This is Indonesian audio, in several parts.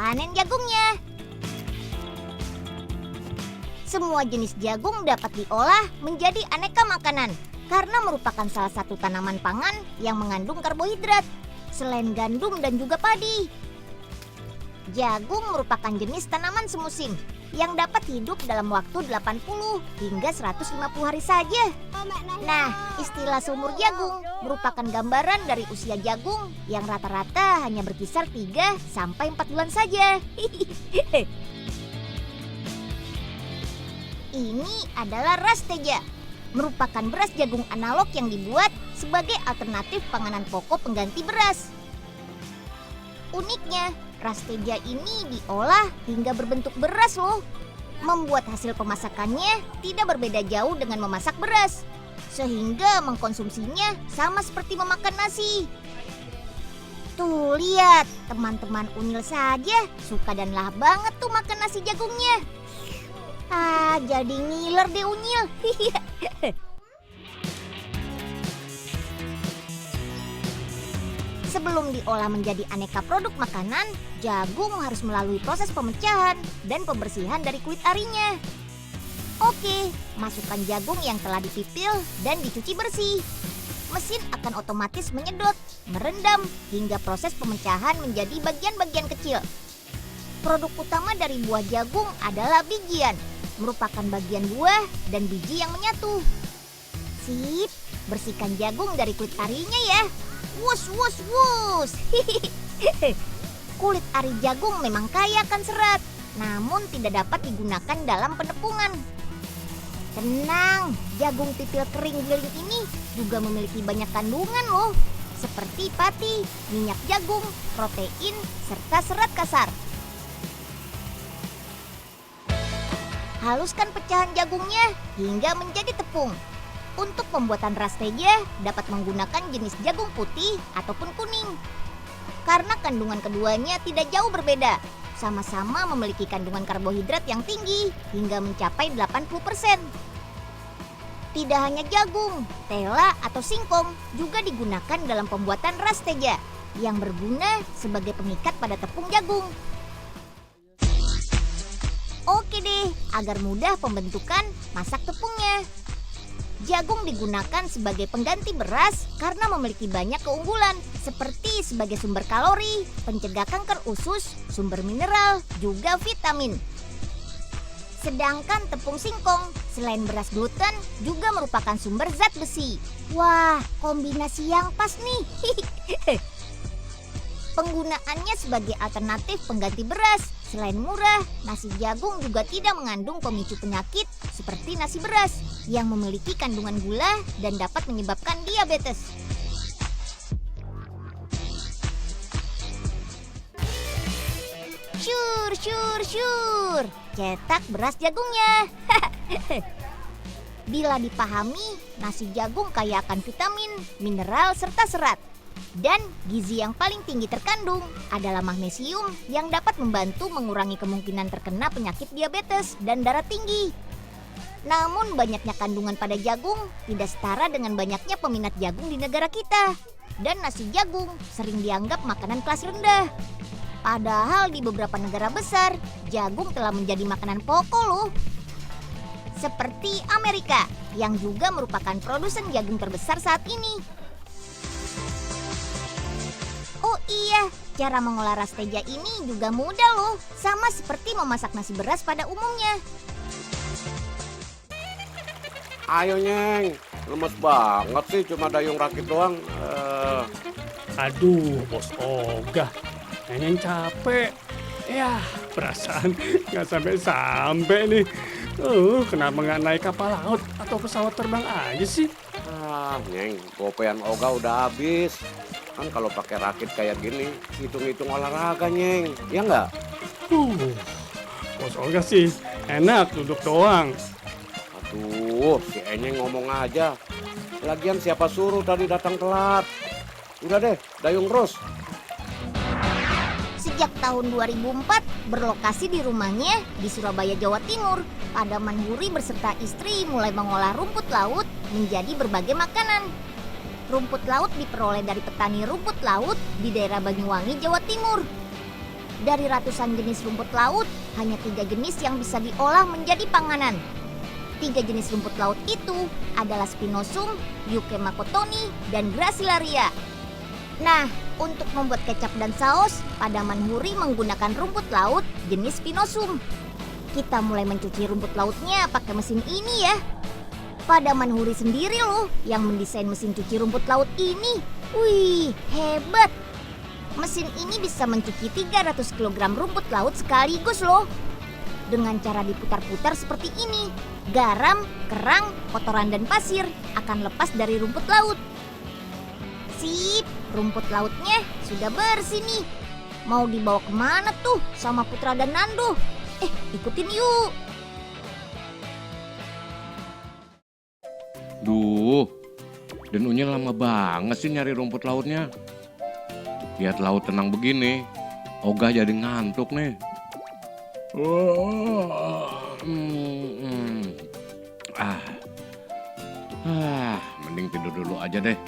panen jagungnya. Semua jenis jagung dapat diolah menjadi aneka makanan karena merupakan salah satu tanaman pangan yang mengandung karbohidrat selain gandum dan juga padi. Jagung merupakan jenis tanaman semusim yang dapat hidup dalam waktu 80 hingga 150 hari saja. Nah, istilah seumur jagung merupakan gambaran dari usia jagung yang rata-rata hanya berkisar 3 sampai 4 bulan saja. Ini adalah rasteja, merupakan beras jagung analog yang dibuat sebagai alternatif panganan pokok pengganti beras. Uniknya, rasteja ini diolah hingga berbentuk beras loh. Membuat hasil pemasakannya tidak berbeda jauh dengan memasak beras, sehingga mengkonsumsinya sama seperti memakan nasi. Tuh lihat, teman-teman Unyil saja suka dan lahap banget tuh makan nasi jagungnya. Jadi ngiler deh Unyil. Sebelum diolah menjadi aneka produk makanan, jagung harus melalui proses pemecahan dan pembersihan dari kulit arinya. Oke, masukkan jagung yang telah dipipil dan dicuci bersih. Mesin akan otomatis menyedot, merendam, hingga proses pemecahan menjadi bagian-bagian kecil. Produk utama dari buah jagung adalah bijian, merupakan bagian buah dan biji yang menyatu. Sip, bersihkan jagung dari kulit arinya ya. Wus, wus, wus. Kulit ari jagung memang kaya akan serat, namun tidak dapat digunakan dalam penepungan. Tenang, jagung pipil kering giling ini juga memiliki banyak kandungan loh, seperti pati, minyak jagung, protein, serta serat kasar. Haluskan pecahan jagungnya hingga menjadi tepung. Untuk pembuatan rasteja dapat menggunakan jenis jagung putih ataupun kuning. Karena kandungan keduanya tidak jauh berbeda, sama-sama memiliki kandungan karbohidrat yang tinggi hingga mencapai 80%. Tidak hanya jagung, tela atau singkong juga digunakan dalam pembuatan rasteja yang berguna sebagai pengikat pada tepung jagung. Oke deh, agar mudah pembentukan, masak tepungnya. Jagung digunakan sebagai pengganti beras karena memiliki banyak keunggulan seperti sebagai sumber kalori, pencegah kanker usus, sumber mineral, juga vitamin. Sedangkan tepung singkong selain beras gluten juga merupakan sumber zat besi. Wah, kombinasi yang pas nih. Penggunaannya sebagai alternatif pengganti beras. Selain murah, nasi jagung juga tidak mengandung pemicu penyakit seperti nasi beras yang memiliki kandungan gula dan dapat menyebabkan diabetes. Syur, syur, syur. Cetak beras jagungnya. Bila dipahami, nasi jagung kaya akan vitamin, mineral, serta serat. Dan gizi yang paling tinggi terkandung adalah magnesium yang dapat membantu mengurangi kemungkinan terkena penyakit diabetes dan darah tinggi. Namun banyaknya kandungan pada jagung tidak setara dengan banyaknya peminat jagung di negara kita. Dan nasi jagung sering dianggap makanan kelas rendah. Padahal di beberapa negara besar, jagung telah menjadi makanan pokok loh. Seperti Amerika yang juga merupakan produsen jagung terbesar saat ini. Oh iya, cara mengolah rasteja ini juga mudah loh, sama seperti memasak nasi beras pada umumnya. Ayo Nyeng, lemes banget sih cuma dayung rakit doang. Aduh, Bos Ogah, Neneng capek. Ya, perasaan nggak sampai-sampai nih. Kenapa nggak naik kapal laut atau pesawat terbang aja sih? Nyeng, gopean Oga udah habis. Kan kalau pakai rakit kayak gini, hitung-hitung olahraga Nyeng, ya nggak? Bos Olga sih enak duduk doang. Aduh, si Enyeng ngomong aja. Lagian siapa suruh tadi datang telat? Udah deh, dayung terus. Sejak tahun 2004, berlokasi di rumahnya di Surabaya, Jawa Timur, Padaman Huri beserta istri mulai mengolah rumput laut menjadi berbagai makanan. Rumput laut diperoleh dari petani rumput laut di daerah Banyuwangi, Jawa Timur. Dari ratusan jenis rumput laut, hanya 3 jenis yang bisa diolah menjadi panganan. 3 jenis rumput laut itu adalah Spinosum, Euchema cottoni, dan Gracilaria. Nah, untuk membuat kecap dan saus, Padaman Huri menggunakan rumput laut jenis Spinosum. Kita mulai mencuci rumput lautnya pakai mesin ini ya. Padaman Huri sendiri loh yang mendesain mesin cuci rumput laut ini. Wih, hebat! Mesin ini bisa mencuci 300 kg rumput laut sekaligus loh. Dengan cara diputar-putar seperti ini, garam, kerang, kotoran dan pasir akan lepas dari rumput laut. Sip, rumput lautnya sudah bersih nih. Mau dibawa kemana tuh sama Putra dan Nando? Ikutin yuk. Duh, Den Unyil lama banget sih nyari rumput lautnya. Lihat laut tenang begini, Ogah jadi ngantuk nih. Mending tidur dulu aja deh.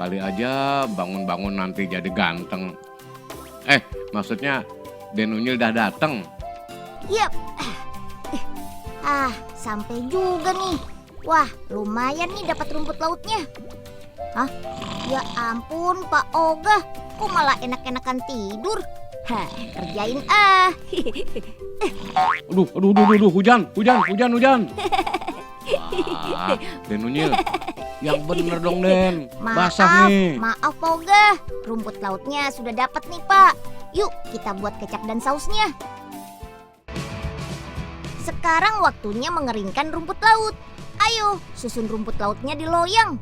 Kali aja bangun-bangun nanti jadi ganteng. Maksudnya Den Unyil udah dateng. Yap. Sampai juga nih. Wah, lumayan nih dapat rumput lautnya. Hah? Ya ampun, Pak Ogah. Kok malah enak-enakan tidur? Kerjain Aduh, hujan. Den Unyil, yang bener dong Den, basah nih. Maaf Pak Ogah, rumput lautnya sudah dapat nih Pak. Yuk kita buat kecap dan sausnya. Sekarang waktunya mengeringkan rumput laut. Ayo, susun rumput lautnya di loyang.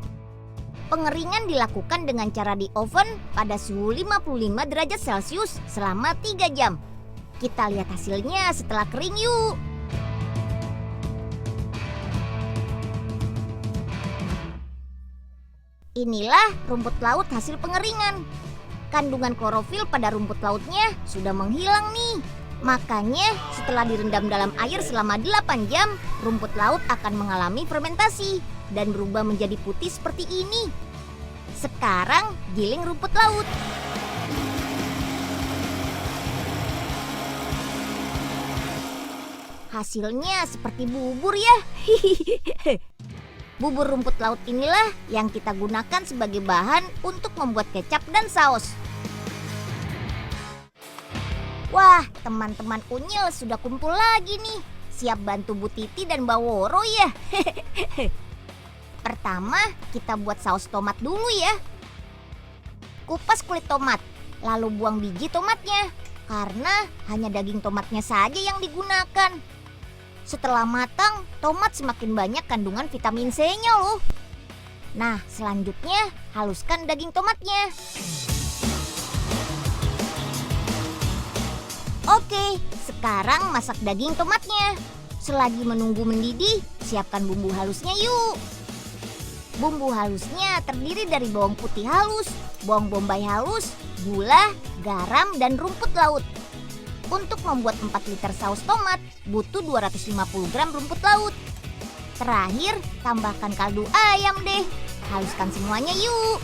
Pengeringan dilakukan dengan cara di oven pada suhu 55 derajat Celcius selama 3 jam. Kita lihat hasilnya setelah kering yuk. Inilah rumput laut hasil pengeringan. Kandungan klorofil pada rumput lautnya sudah menghilang nih. Makanya setelah direndam dalam air selama 8 jam, rumput laut akan mengalami fermentasi dan berubah menjadi putih seperti ini. Sekarang giling rumput laut. Hasilnya seperti bubur ya. Bubur rumput laut inilah yang kita gunakan sebagai bahan untuk membuat kecap dan saus. Wah, teman-teman Unyil sudah kumpul lagi nih. Siap bantu Bu Titi dan Mbak Woro ya. Pertama, kita buat saus tomat dulu ya. Kupas kulit tomat, lalu buang biji tomatnya. Karena hanya daging tomatnya saja yang digunakan. Setelah matang, tomat semakin banyak kandungan vitamin C-nya loh. Nah, selanjutnya haluskan daging tomatnya. Oke, sekarang masak daging tomatnya. Selagi menunggu mendidih, siapkan bumbu halusnya yuk. Bumbu halusnya terdiri dari bawang putih halus, bawang bombay halus, gula, garam, dan rumput laut. Untuk membuat 4 liter saus tomat, butuh 250 gram rumput laut. Terakhir, tambahkan kaldu ayam deh. Haluskan semuanya yuk.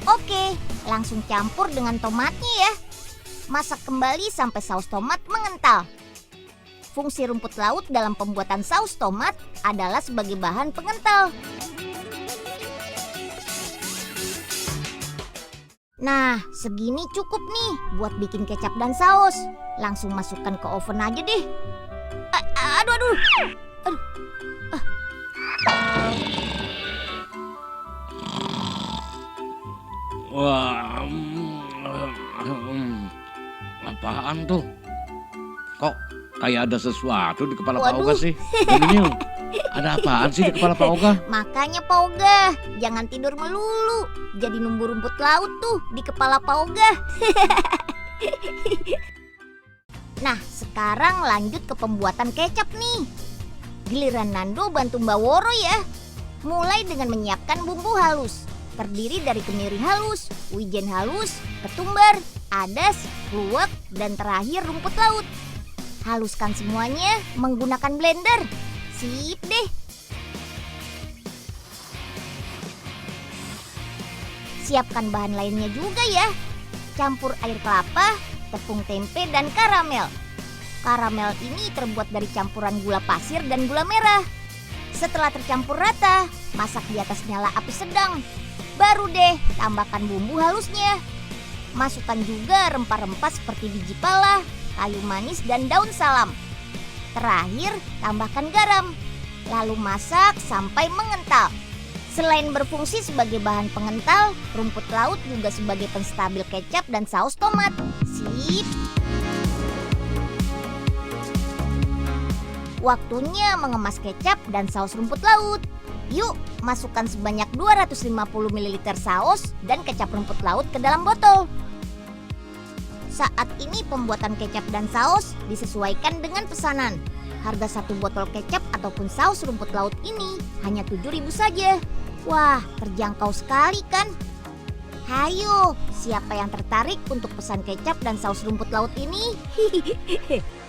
Oke, langsung campur dengan tomatnya ya. Masak kembali sampai saus tomat mengental. Fungsi rumput laut dalam pembuatan saus tomat adalah sebagai bahan pengental. Nah, segini cukup nih buat bikin kecap dan saus. Langsung masukkan ke oven aja deh. Aduh. Wah, apaan tuh? Kok kayak ada sesuatu di kepala Pak Ogah sih? Den Unyil, ada apaan sih di kepala Pak Ogah? Makanya Pak Ogah, jangan tidur melulu. Jadi numbu rumput laut tuh di kepala Pak Ogah. Nah, sekarang lanjut ke pembuatan kecap nih. Giliran Nando bantu Mbak Woro ya. Mulai dengan menyiapkan bumbu halus. Terdiri dari kemiri halus, wijen halus, ketumbar, adas, kluwek, dan terakhir rumput laut. Haluskan semuanya menggunakan blender. Sip deh. Siapkan bahan lainnya juga ya. Campur air kelapa, tepung tempe, dan karamel. Karamel ini terbuat dari campuran gula pasir dan gula merah. Setelah tercampur rata, masak di atas nyala api sedang. Baru deh tambahkan bumbu halusnya. Masukkan juga rempah-rempah seperti biji pala, kayu manis, dan daun salam. Terakhir, tambahkan garam. Lalu masak sampai mengental. Selain berfungsi sebagai bahan pengental, rumput laut juga sebagai penstabil kecap dan saus tomat. Sip. Waktunya mengemas kecap dan saus rumput laut. Yuk, masukkan sebanyak 250 ml saus dan kecap rumput laut ke dalam botol. Saat ini pembuatan kecap dan saus disesuaikan dengan pesanan. Harga satu botol kecap ataupun saus rumput laut ini hanya 7.000 saja. Wah, terjangkau sekali kan? Hayo, siapa yang tertarik untuk pesan kecap dan saus rumput laut ini? Hihihi.